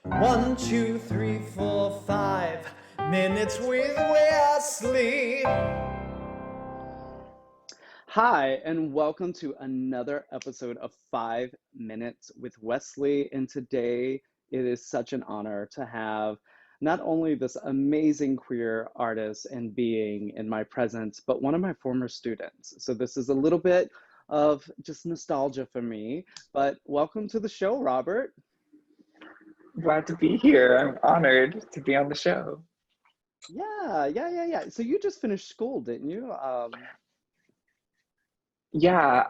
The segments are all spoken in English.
One, two, three, 4, 5 minutes with Wesley. Hi, and welcome to another episode of 5 Minutes with Wesley. And today it is such an honor to have not only this amazing queer artist and being in my presence, but one of my former students. So this is a little bit of just nostalgia for me, but welcome to the show, Robert. Glad to be here. I'm honored to be on the show. Yeah. So you just finished school, didn't you? Yeah,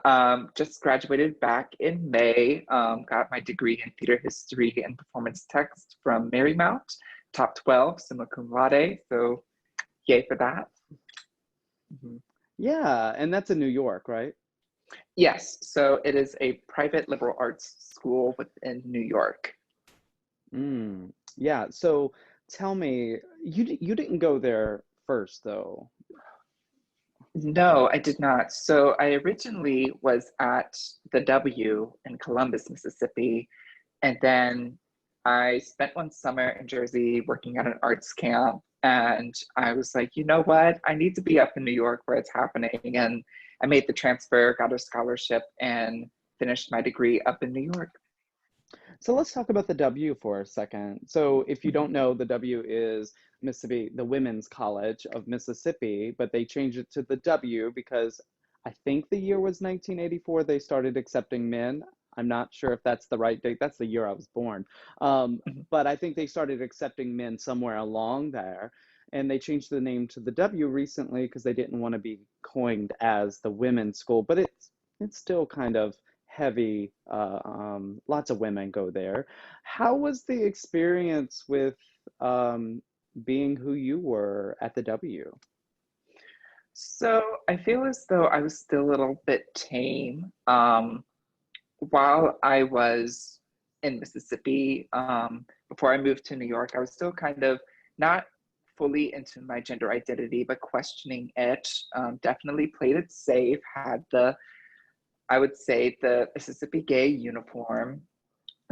just graduated back in May. Got my degree in theater history and performance text from Marymount, top 12, summa cum laude. So, yay for that. Mhm. Yeah, and that's in New York, right? Yes, so it is a private liberal arts school within New York. Yeah, so tell me, you didn't go there first though. No, I did not. So I originally was at the W in Columbus, Mississippi, and then I spent one summer in Jersey working at an arts camp. And I was like, you know what? I need to be up in New York where it's happening. And I made the transfer, got a scholarship, and finished my degree up in New York. So let's talk about the W for a second. So if you don't Mhm. know, the W is Mississippi, the Women's College of Mississippi, but they changed it to the W because I think the year was 1984 they started accepting men. I'm not sure if that's the right date. That's the year I was born. Mhm. But I think they started accepting men somewhere along there. And they changed the name to the W recently because they didn't want to be coined as the women's school, but it's still kind of heavy. Lots of women go there. How was the experience with um, being who you were at the W? So I feel as though I was still a little bit tame. While I was in Mississippi, before I moved to New York, I was still kind of not fully into my gender identity, but questioning it. Definitely played it safe, had I would say, the Mississippi gay uniform.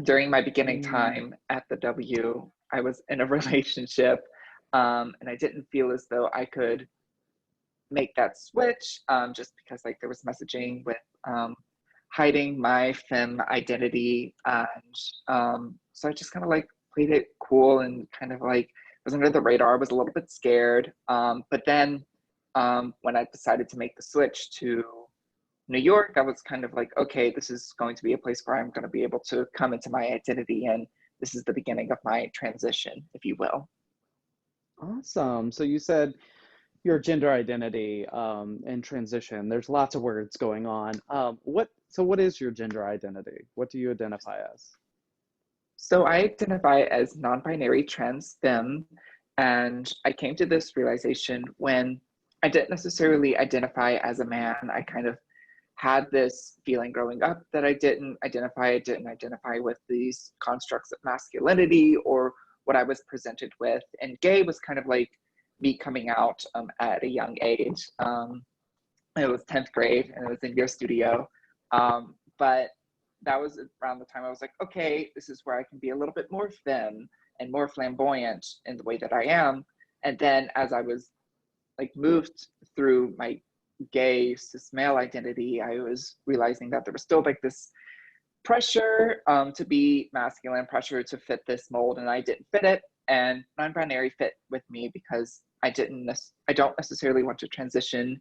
During my beginning Mm, time at the W, I was in a relationship, and I didn't feel as though I could make that switch, just because like there was messaging with hiding my femme identity, and so I just kind of like played it cool and kind of like was under the radar, was a little bit scared, but then when I decided to make the switch to New York, I was kind of like, okay, this is going to be a place where I'm going to be able to come into my identity, and this is the beginning of my transition, if you will. awesome. So you said your gender identity and transition. There's lots of words going on. What is your gender identity? What do you identify as? So I identify as non-binary trans femme, and I came to this realization when I didn't necessarily identify as a man. I kind of had this feeling growing up that I didn't identify with these constructs of masculinity or what I was presented with. And gay was kind of like me coming out at a young age. It was 10th grade and it was in your studio. But that was around the time I was like, okay, this is where I can be a little bit more femme and more flamboyant in the way that I am. And then as I was like moved through my gay cis male identity, I was realizing that there was still like this pressure to be masculine, pressure to fit this mold, and I didn't fit it. And non-binary fit with me because I don't necessarily want to transition,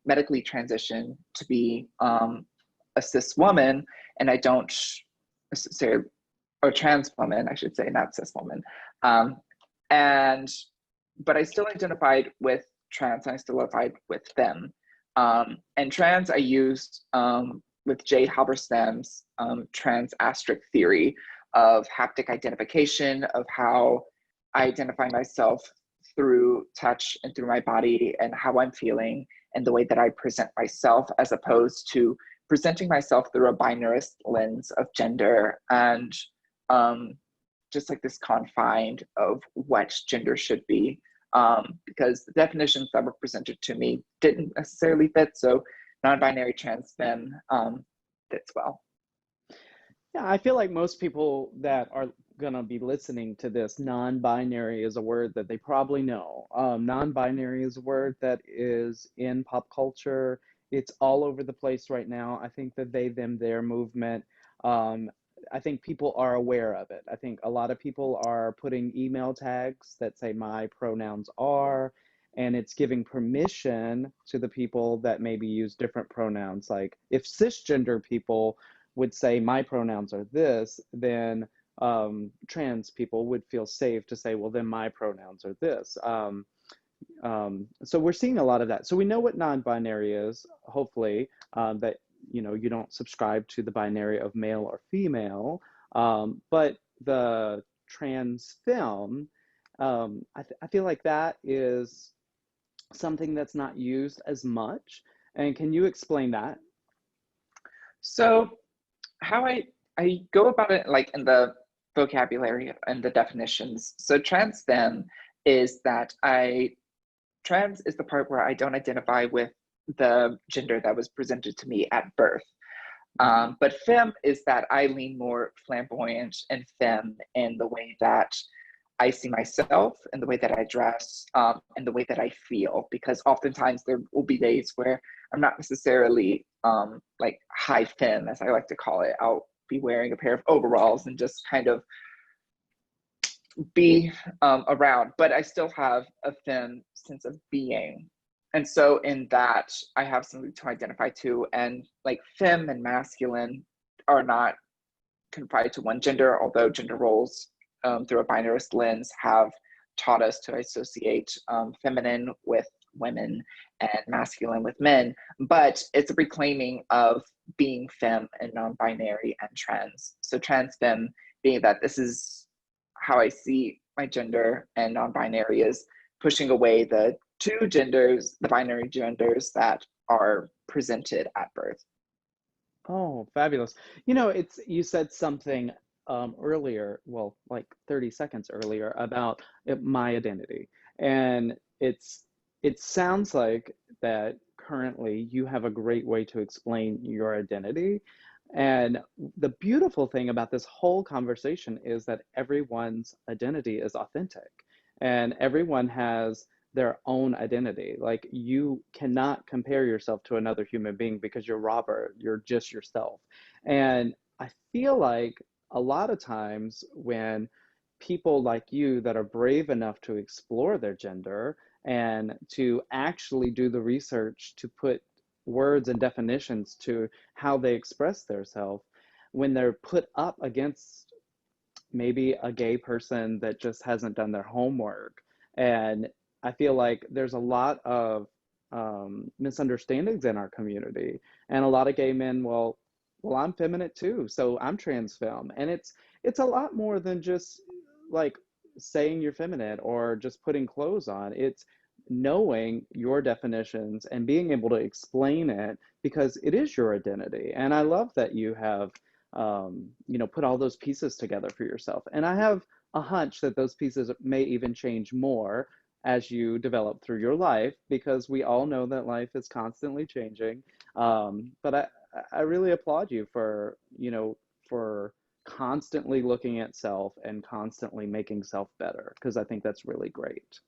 medically transition to be a cis woman, and I don't necessarily, or trans woman, I should say, not cis woman. Um, and but I still identified with trans, and I still identified with them. And trans, I used with Jade Halberstam's trans asterisk theory of haptic identification, of how I identify myself through touch and through my body and how I'm feeling and the way that I present myself, as opposed to presenting myself through a binarist lens of gender and um, just like this confined of what gender should be, because the definitions that were presented to me didn't necessarily fit. So non-binary trans femme fits well. Yeah, I feel like most people that are going to be listening to this, non-binary is a word that they probably know. Non-binary is a word that is in pop culture. It's all over the place right now. I think the they, them, their movement, um, I think people are aware of it. I think a lot of people are putting email tags that say my pronouns are, and it's giving permission to the people that maybe use different pronouns. Like if cisgender people would say my pronouns are this, then trans people would feel safe to say, well, then my pronouns are this. So we're seeing a lot of that. So we know what non-binary is, hopefully, that you don't subscribe to the binary of male or female. But the trans film, I feel like that is something that's not used as much. And can you explain that? So how I go about it, like in the vocabulary and the definitions. So trans them is that I trans is the part where I don't identify with the gender that was presented to me at birth. Mhm. But femme is that I lean more flamboyant and femme in the way that I see myself, in the way that I dress, and the way that I feel. Because oftentimes there will be days where I'm not necessarily like high femme, as I like to call it. I'll be wearing a pair of overalls and just kind of be around, but I still have a femme sense of being. And so in that, I have something to identify to. And like femme and masculine are not confined to one gender, although gender roles through a binarist lens have taught us to associate feminine with women and masculine with men. But it's a reclaiming of being femme and non-binary and trans. So trans femme being that this is how I see my gender, and non-binary is pushing away the two genders, the binary genders that are presented at birth. Oh, fabulous. It's you said something earlier, well, like 30 seconds earlier about my identity. And it sounds like that currently you have a great way to explain your identity. And the beautiful thing about this whole conversation is that everyone's identity is authentic and everyone has their own identity. Like you cannot compare yourself to another human being because you're Robert, you're just yourself. And I feel like a lot of times when people like you that are brave enough to explore their gender and to actually do the research to put words and definitions to how they express themselves, when they're put up against maybe a gay person that just hasn't done their homework. And I feel like there's a lot of misunderstandings in our community, and a lot of gay men, well, I'm feminine too, so I'm trans femme, and it's a lot more than just like saying you're feminine or just putting clothes on. It's knowing your definitions and being able to explain it because it is your identity. And I love that you have put all those pieces together for yourself. And I have a hunch that those pieces may even change more as you develop through your life because we all know that life is constantly changing. But I really applaud you for constantly looking at self and constantly making self better because I think that's really great.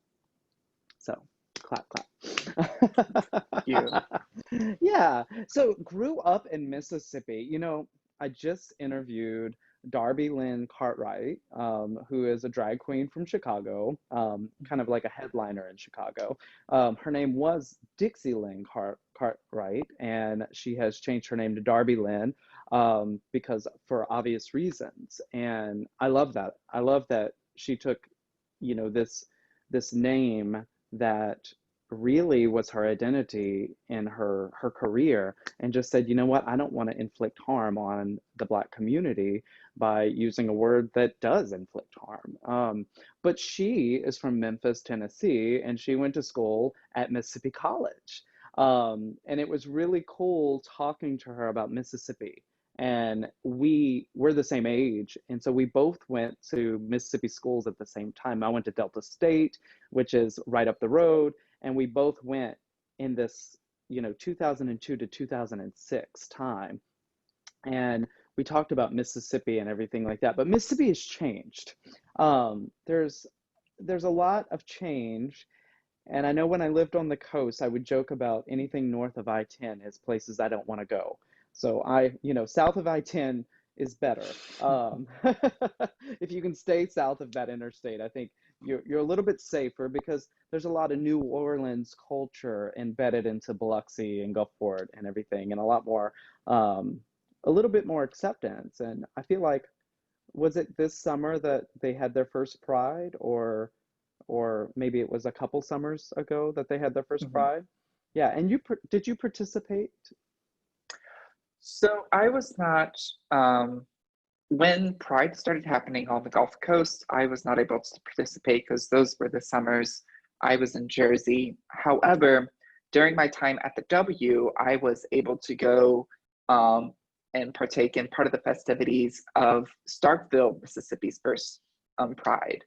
So, clap, clap. You. Yeah. So, grew up in Mississippi. I just interviewed Darby Lynn Cartwright, who is a drag queen from Chicago, kind of like a headliner in Chicago. Her name was Dixie Lynn Cartwright, and she has changed her name to Darby Lynn because for obvious reasons. And I love that. I love that she took, this name that really was her identity in her career and just said, you know what, I don't want to inflict harm on the Black community by using a word that does inflict harm. But she is from Memphis, Tennessee, and she went to school at Mississippi College. And it was really cool talking to her about Mississippi. And we're the same age. And so we both went to Mississippi schools at the same time. I went to Delta State, which is right up the road, and we both went in this 2002 to 2006 time. And we talked about Mississippi and everything like that, but Mississippi has changed. There's a lot of change, and I know when I lived on the coast, I would joke about anything north of I-10 is places I don't want to go. So south of I-10 is better. If you can stay south of that interstate, I think you're a little bit safer because there's a lot of New Orleans culture embedded into Biloxi and Gulfport and everything, and um, a little bit more acceptance. And I feel like, was it this summer that they had their first Pride, or maybe it was a couple summers ago that they had their first Mhm. Pride? Yeah, and did you participate? So I was not, when Pride started happening on the Gulf Coast, I was not able to participate because those were the summers I was in Jersey. However, during my time at the W, I was able to go um, and partake in part of the festivities of Starkville, Mississippi's first Pride.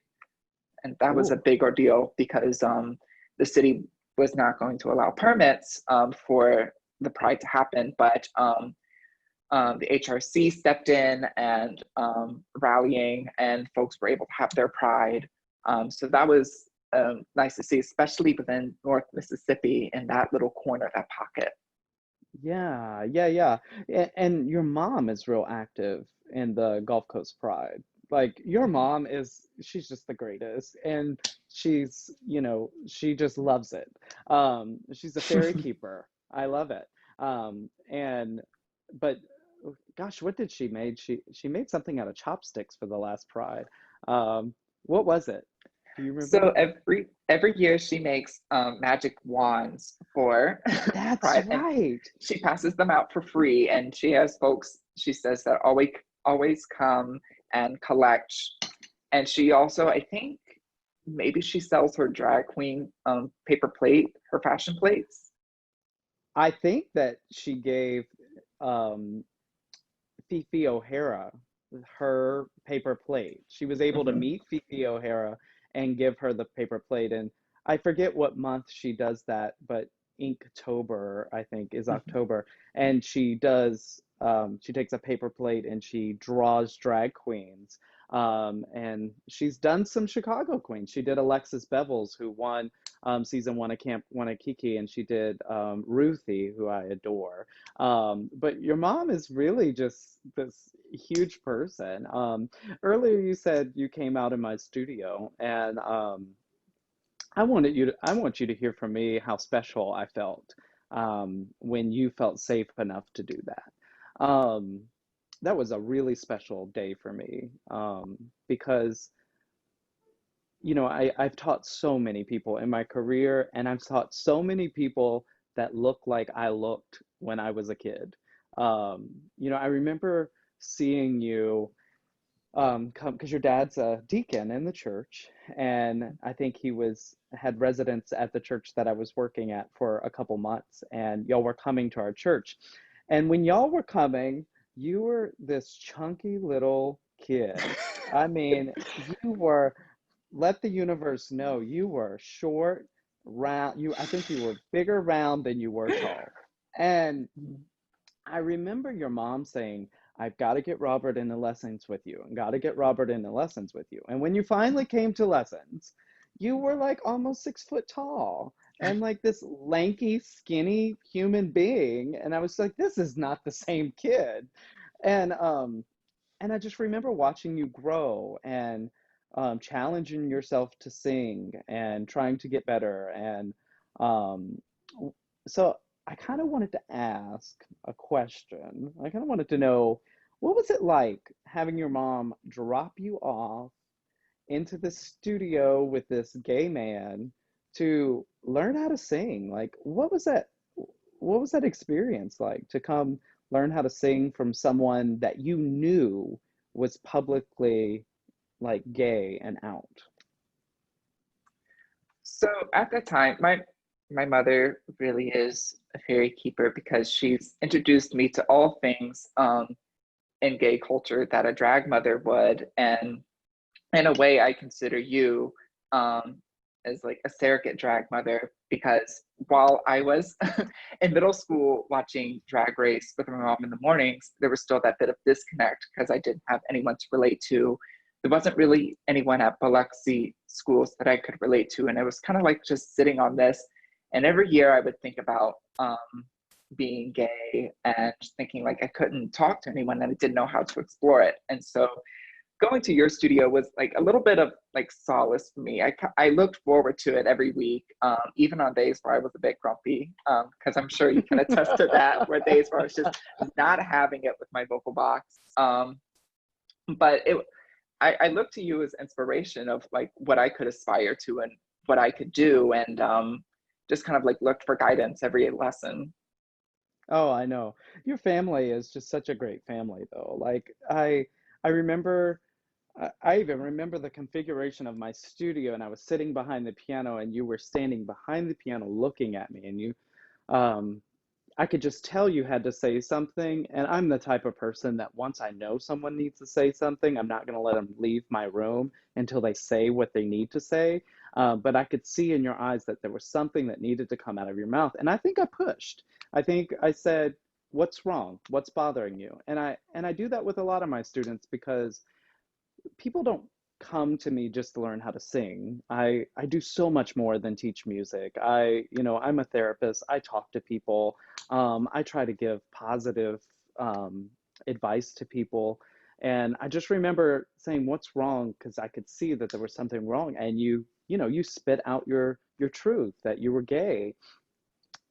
And that was a Ooh. big ordeal because the city was not going to allow permits for the Pride to happen, but the HRC stepped in and rallying, and folks were able to have their pride. So that was nice to see, especially within North Mississippi in that little corner, that pocket. Yeah, yeah, yeah. And your mom is real active in the Gulf Coast Pride. Like your Mhm. mom she's just the greatest. And she just loves it. She's a fairy keeper. I love it. And but gosh, what did she made? She made something out of chopsticks for the last Pride. Um, what was it? Do you So remember? every year she makes magic wands for That's Pride, and right. she passes them out for free. And she has folks, she says, that always come and collect. And she also, I think, maybe she sells her drag queen paper plate, her fashion plates. I think that she gave um, Fifi O'Hara her paper plate. She was able to Hmm. meet Fifi O'Hara and give her the paper plate. And I forget what month she does that, but Inktober, I think, is Hmm. October. And she takes a paper plate and she draws drag queens. And she's done some Chicago queens. She did Alexis Bevels, who won season one of Camp Wanakiki, and she did Ruthie, who I adore. But your mom is really just this huge person. Earlier you said you came out in my studio, and I want you to hear from me how special I felt when you felt safe enough to do that. That was a really special day for me because I've taught so many people in my career, and I've taught so many people that look like I looked when I was a kid. I remember seeing you come because your dad's a deacon in the church, and I think he had residence at the church that I was working at for a couple months, and y'all were coming to our church. And when y'all were coming, you were this chunky little kid. I mean, you were, let the universe know you were short, round. I think you were bigger round than you were tall. And I remember your mom saying, I've got to get Robert into lessons with you and got to get Robert into lessons with you. And when you finally came to lessons, you were like almost 6 foot tall and like this lanky, skinny human being. And I was like, this is not the same kid. And and I just remember watching you grow and challenging yourself to sing and trying to get better. And um, so I kind of wanted to ask a question. I kind of wanted to know, what was it like having your mom drop you off into the studio with this gay man to learn how to sing? Like, what was that? What was that experience like to come learn how to sing from someone that you knew was publicly like gay and out? So at that time, my mother really is a fairy keeper because she's introduced me to all things in gay culture that a drag mother would, and in a way, I consider you um, as like a surrogate drag mother, because while I was in middle school watching Drag Race with my mom in the mornings, there was still that bit of disconnect because I didn't have anyone to relate to. There wasn't really anyone at Biloxi schools that I could relate to. And it was kind of like just sitting on this. And every year I would think about being gay and thinking like I couldn't talk to anyone and I didn't know how to explore it. And so going to your studio was like a little bit of like solace for me. I looked forward to it every week, even on days where I was a bit grumpy, because I'm sure you can attest to that, where days where I was just not having it with my vocal box. But I look to you as inspiration of like what I could aspire to and what I could do, and just kind of like looked for guidance every lesson. Oh, I know. Your family is just such a great family, though. Like I remember, I even remember the configuration of my studio, and I was sitting behind the piano, and you were standing behind the piano looking at me, and um, I could just tell you had to say something. And I'm the type of person that once I know someone needs to say something, I'm not going to let them leave my room until they say what they need to say. But I could see in your eyes that there was something that needed to come out of your mouth. And I think I pushed. I think I said, "What's wrong? What's bothering you?" And I do that with a lot of my students because people don't come to me just to learn how to sing. I do so much more than teach music. I'm a therapist. I talk to people. I try to give positive advice to people. And I just remember saying, "What's wrong?" Because I could see that there was something wrong. And you spit out your truth that you were gay.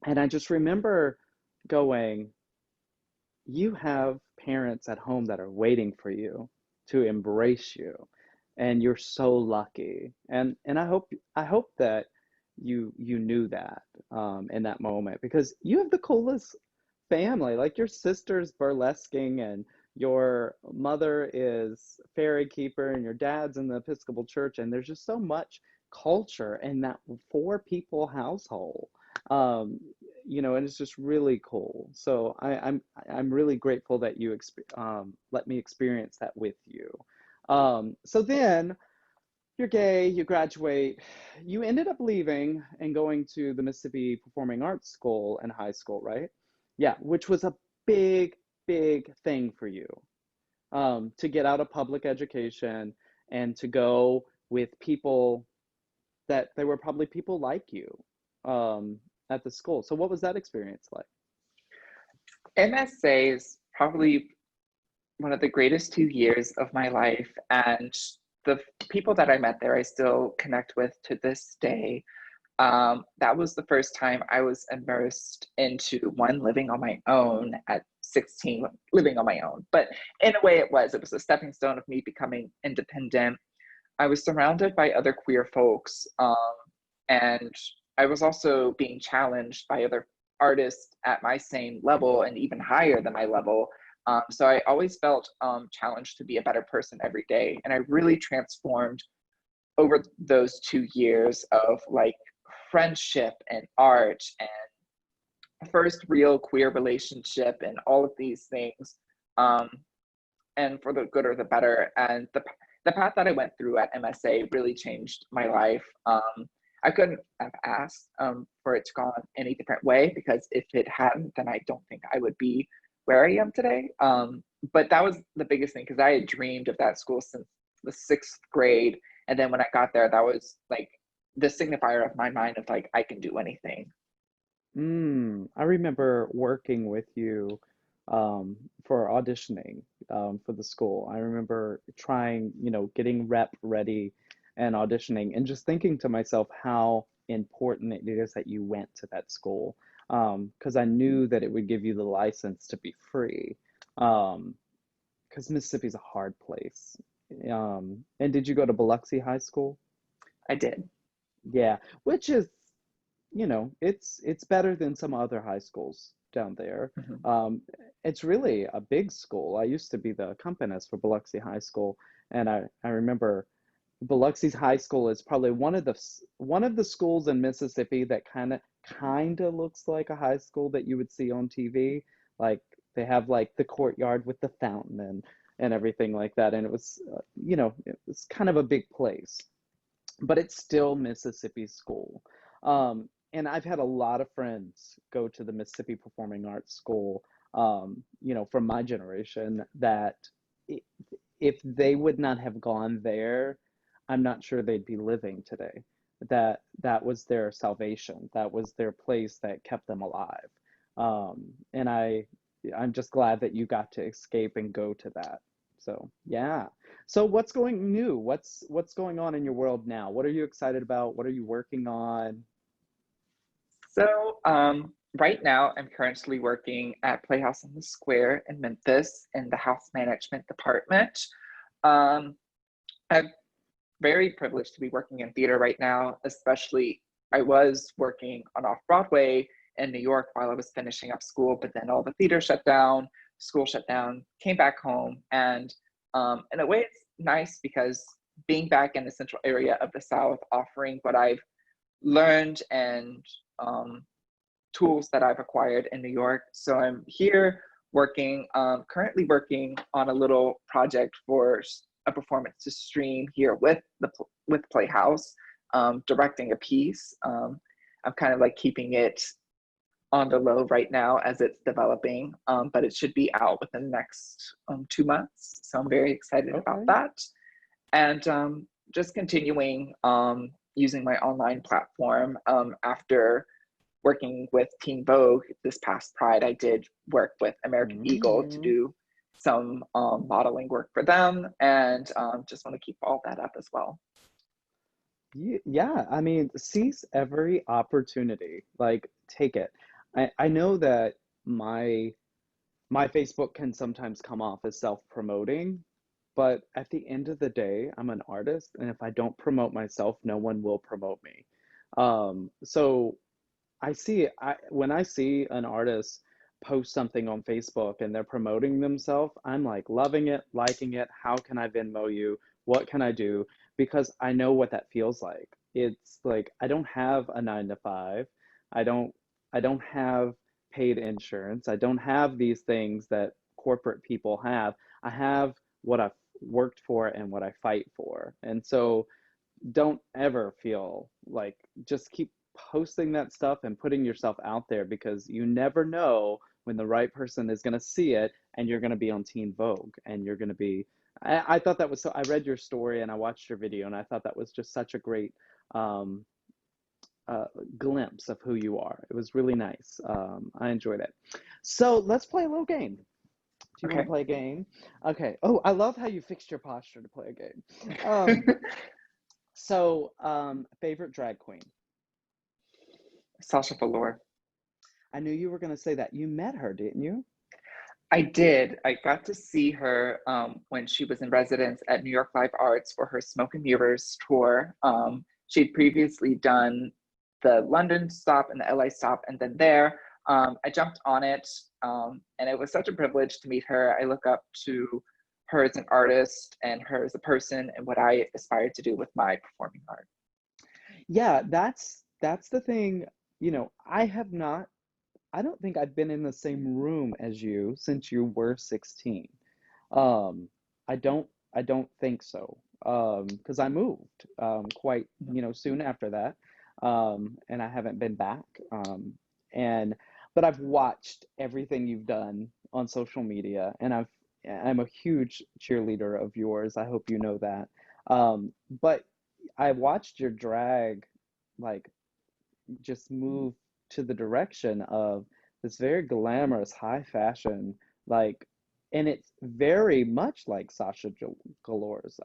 And I just remember going, you have parents at home that are waiting for you to embrace you, and you're so lucky. And I hope that you knew that in that moment, because you have the coolest family. Like, your sister's burlesquing, and your mother is fairy keeper, and your dad's in the Episcopal Church, and there's just so much culture in that four people household. um, and it's just really cool. So I'm really grateful that you let me experience that with you. So then you're gay, you graduate, you ended up leaving and going to the Mississippi Performing Arts School in high school, right? Yeah, which was a big, big thing for you, to get out of public education and to go with people that they were probably people like you, at the school. So what was that experience like? MSA is probably one of the greatest 2 years of my life. And the people that I met there, I still connect with to this day. That was the first time I was immersed into one, living on my own at 16, living on my own. But in a way, it was a stepping stone of me becoming independent. I was surrounded by other queer folks, and I was also being challenged by other artists at my same level and even higher than my level. So I always felt challenged to be a better person every day. And I really transformed over those 2 years of like friendship and art and first real queer relationship and all of these things. Um, and for the good or the better. And the path that I went through at MSA really changed my life. I couldn't have asked for it to go on any different way, because if it hadn't, then I don't think I would be where I am today. But that was the biggest thing, because I had dreamed of that school since the sixth grade. And then when I got there, that was like the signifier of my mind of like, I can do anything. I remember working with you for auditioning for the school. I remember trying, getting rep ready and auditioning, and just thinking to myself how important it is that you went to that school, because I knew that it would give you the license to be free. Because Mississippi's a hard place. And did you go to Biloxi High School? I did. Yeah, which is, it's better than some other high schools down there. Mhm. Um, it's really a big school. I used to be the accompanist for Biloxi High School, and I remember Biloxi's high school is probably one of the schools in Mississippi that kind of looks like a high school that you would see on TV. Like, they have like the courtyard with the fountain and everything like that, and it was it was kind of a big place. but it's still Mississippi school. And I've had a lot of friends go to the Mississippi Performing Arts School, from my generation that i- if they would not have gone there, I'm not sure they'd be living today. That was their salvation. That was their place that kept them alive. And I'm just glad that you got to escape and go to that. So yeah. So what's going new? What's going on in your world now? What are you excited about? What are you working on? So, right now, I'm currently working at Playhouse on the Square in Memphis in the house management department. Um, I'm very privileged to be working in theater right now, especially I was working on off Broadway in New York while I was finishing up school, but then all the theater shut down, school shut down, came back home. And in a way, it's nice because being back in the central area of the South, offering what I've learned and um, tools that I've acquired in New York. So I'm here working, currently working on a little project for a performance to stream here with Playhouse, directing a piece. I'm kind of like keeping it on the low right now as it's developing, but it should be out within the next 2 months. So I'm very excited about Okay. that. And just continuing using my online platform after working with Teen Vogue this past Pride. I did work with American Eagle to Mm. do some modeling work for them, and just want to keep all that up as well. Yeah, I mean, seize every opportunity. Like, take it. I know that my my Facebook can sometimes come off as self-promoting, but at the end of the day, I'm an artist, and if I don't promote myself, no one will promote me. So when I see an artist post something on Facebook and they're promoting themselves, I'm like loving it, liking it. How can I Venmo you? What can I do? Because I know what that feels like. It's like I don't have a 9 to 5. I don't I don't have paid insurance. I don't have these things that corporate people have. I have what I've worked for and what I fight for. And so don't ever feel like, just keep posting that stuff and putting yourself out there, because you never know when the right person is going to see it and you're going to be on Teen Vogue and you're going to be. I thought that was so. I read your story and I watched your video and I thought that was just such a great um, uh, glimpse of who you are. It was really nice. I enjoyed it. So let's play a little game. Do you want to Okay. play a game? Okay. Oh, I love how you fixed your posture to play a game. Um, Favorite drag queen? Sasha Velour. I knew you were going to say that. You met her, didn't you? I did. I got to see her when she was in residence at New York Live Arts for her Smoke and Mirrors tour. She'd previously done the London stop and the LA stop, and then there, I jumped on it, and it was such a privilege to meet her. I look up to her as an artist and her as a person and what I aspire to do with my performing art. Yeah, that's the thing. I don't think I've been in the same room as you since you were 16. Um, I don't think so. Because I moved quite, soon after that. And I haven't been back. And but I've watched everything you've done on social media, and I'm a huge cheerleader of yours. I hope you know that. But I watched your drag like just move to the direction of this very glamorous high fashion, like, and it's very much like Galore's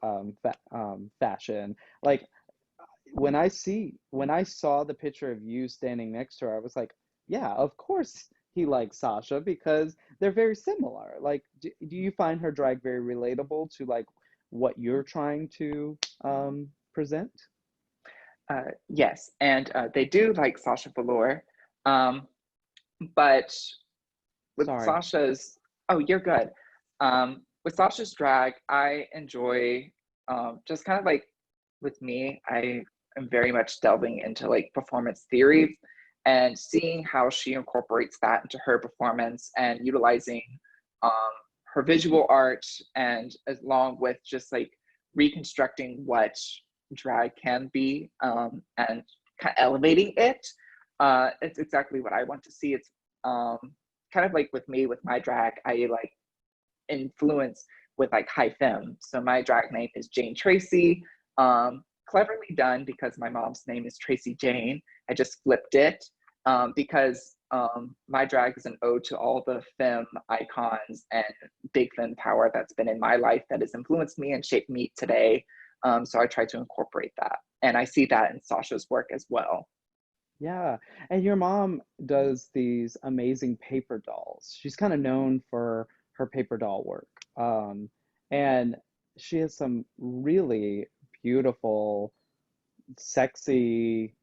fashion. Like when I saw the picture of you standing next to her, I was like, yeah, of course he likes Sasha because they're very similar. Like, do you find her drag very relatable to like what you're trying to present? Yes, and they do like Sasha Velour, um, but with Sorry. Sasha's, oh, you're good. With Sasha's drag, I enjoy just kind of like with me, I am very much delving into like performance theory and seeing how she incorporates that into her performance and utilizing um, her visual art and along with just like reconstructing what drag can be, and kind of elevating it. It's exactly what I want to see. It's kind of like with me, with my drag, I like influence with like high femme. So my drag name is Jane Tracy. Cleverly done because my mom's name is Tracy Jane. I just flipped it because my drag is an ode to all the femme icons and big femme power that's been in my life that has influenced me and shaped me today. So I try to incorporate that. And I see that in Sasha's work as well. Yeah, and your mom does these amazing paper dolls. She's kind of known for her paper doll work. And she has some really beautiful, sexy,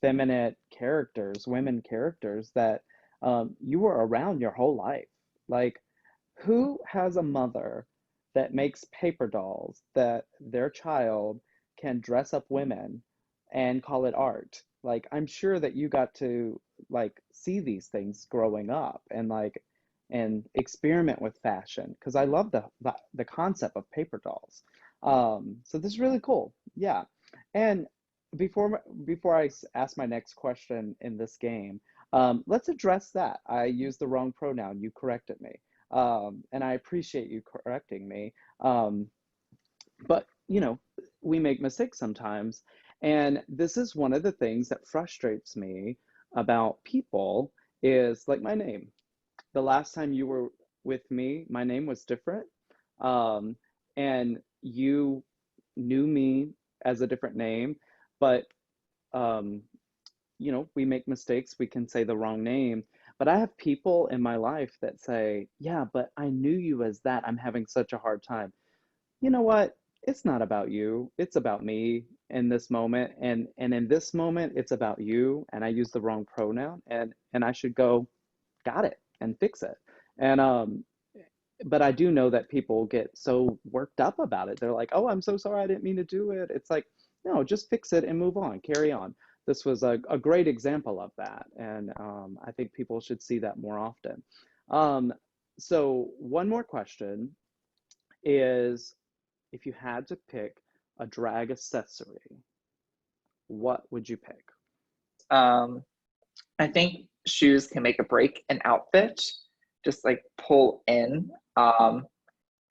feminine characters, women characters that you were around your whole life. Like, who has a mother that makes paper dolls that their child can dress up women and call it art? Like, I'm sure that you got to like see these things growing up and like and experiment with fashion because I love the concept of paper dolls. So this is really cool. Yeah. And before ask my next question in this game, let's address that. I used the wrong pronoun. You corrected me. And I appreciate you correcting me. But you know, we make mistakes sometimes, and this is one of the things that frustrates me about people is like my name. The last time you were with me, my name was different, um, and you knew me as a different name, but um, you know, we make mistakes, we can say the wrong name. But I have people in my life that say, yeah, but I knew you as that. I'm having such a hard time. You know what? It's not about you. It's about me in this moment. And in this moment, it's about you. And I use the wrong pronoun and I should go, got it, and fix it. And but I do know that people get so worked up about it. They're like, oh, I'm so sorry, I didn't mean to do it. It's like, no, just fix it and move on, carry on. This was a great example of that. And I think people should see that more often. Um, so, one more question is if you had to pick a drag accessory, what would you pick? Um, I think shoes can make a break an outfit, just like pull in.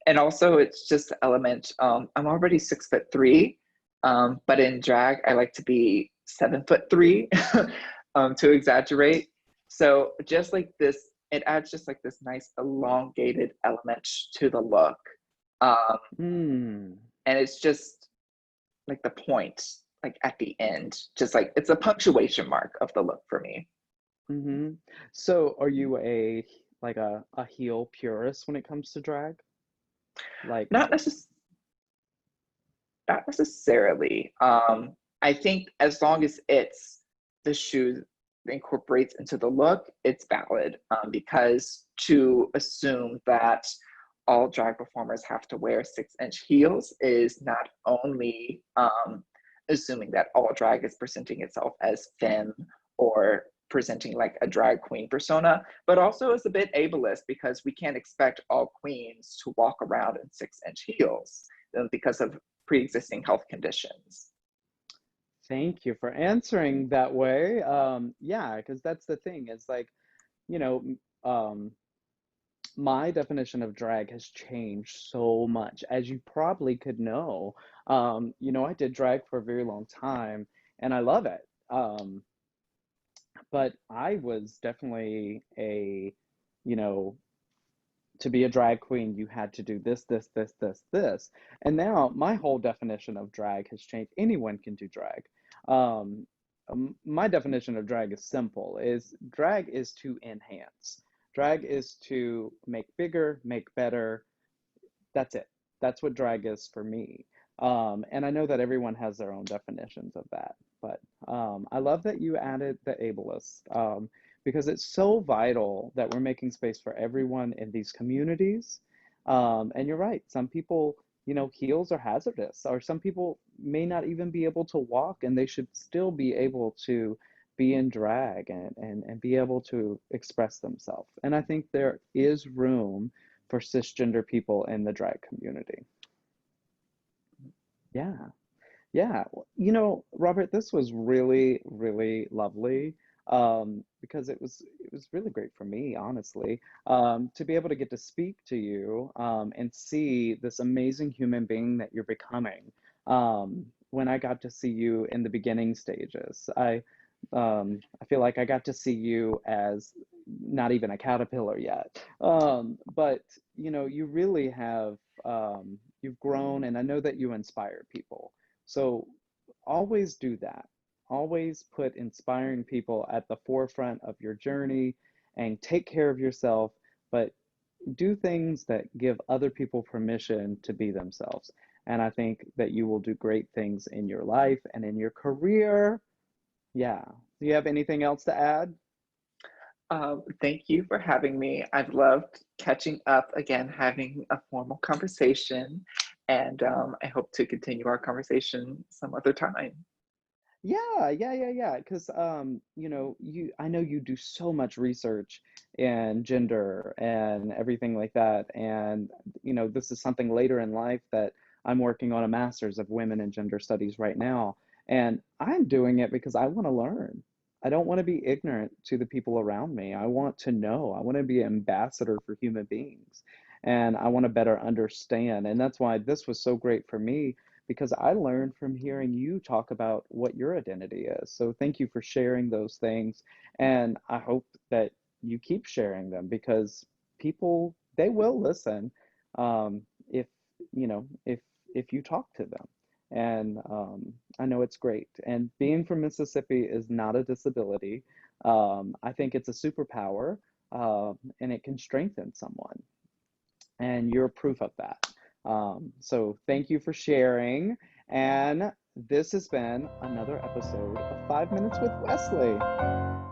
And also it's just the element. I'm already 6'3", but in drag I like to be 7'3", to exaggerate. So just like this, it adds just like this nice elongated element to the look. Um, Hmm. and it's just like the point, like at the end, just like it's a punctuation mark of the look for me. Mm-hmm. So are you a heel purist when it comes to drag? Like, Not necessarily. Not necessarily. I think as long as it's the shoe incorporates into the look, it's valid. Because to assume that all drag performers have to wear 6-inch heels is not only assuming that all drag is presenting itself as femme or presenting like a drag queen persona, but also is a bit ableist because we can't expect all queens to walk around in 6-inch heels because of pre-existing health conditions. thank you for answering that way. Yeah, because that's the thing is like, you know, my definition of drag has changed so much, as you probably could know. You know, I did drag for a very long time and I love it. But I was definitely you know, to be a drag queen, you had to do this, this, this, this, this. And now my whole definition of drag has changed. Anyone can do drag. Um, my definition of drag is simple, is drag is to enhance. Drag is to make bigger, make better. That's it. That's what drag is for me. And I know that everyone has their own definitions of that, but I love that you added the ableist because it's so vital that we're making space for everyone in these communities. And you're right, some people, you know, heels are hazardous, or some people may not even be able to walk, and they should still be able to be in drag and be able to express themselves. And I think there is room for cisgender people in the drag community. Yeah. Yeah, you know, Robert, this was really, really lovely, because it was really great for me, honestly, to be able to get to speak to you, and see this amazing human being that you're becoming. When I got to see you in the beginning stages, I feel like I got to see you as not even a caterpillar yet, but you know, you really have, you've grown, and I know that you inspire people. So always do that. Always put inspiring people at the forefront of your journey and take care of yourself, but do things that give other people permission to be themselves. And I think that you will do great things in your life and in your career. Yeah. Do you have anything else to add? Thank you for having me. I've loved catching up again, having a formal conversation, and I hope to continue our conversation some other time. Yeah. Because you know, I know you do so much research in gender and everything like that. And you know, this is something later in life that I'm working on a master's of women and gender studies right now. And I'm doing it because I want to learn. I don't want to be ignorant to the people around me. I want to know. I want to be an ambassador for human beings. And I want to better understand. And that's why this was so great for me because I learned from hearing you talk about what your identity is. So thank you for sharing those things. And I hope that you keep sharing them because people, they will listen, if, you know, if you talk to them. And I know it's great. And being from Mississippi is not a disability. I think it's a superpower, and it can strengthen someone, and you're proof of that. So thank you for sharing. And this has been another episode of 5 Minutes with Wesley.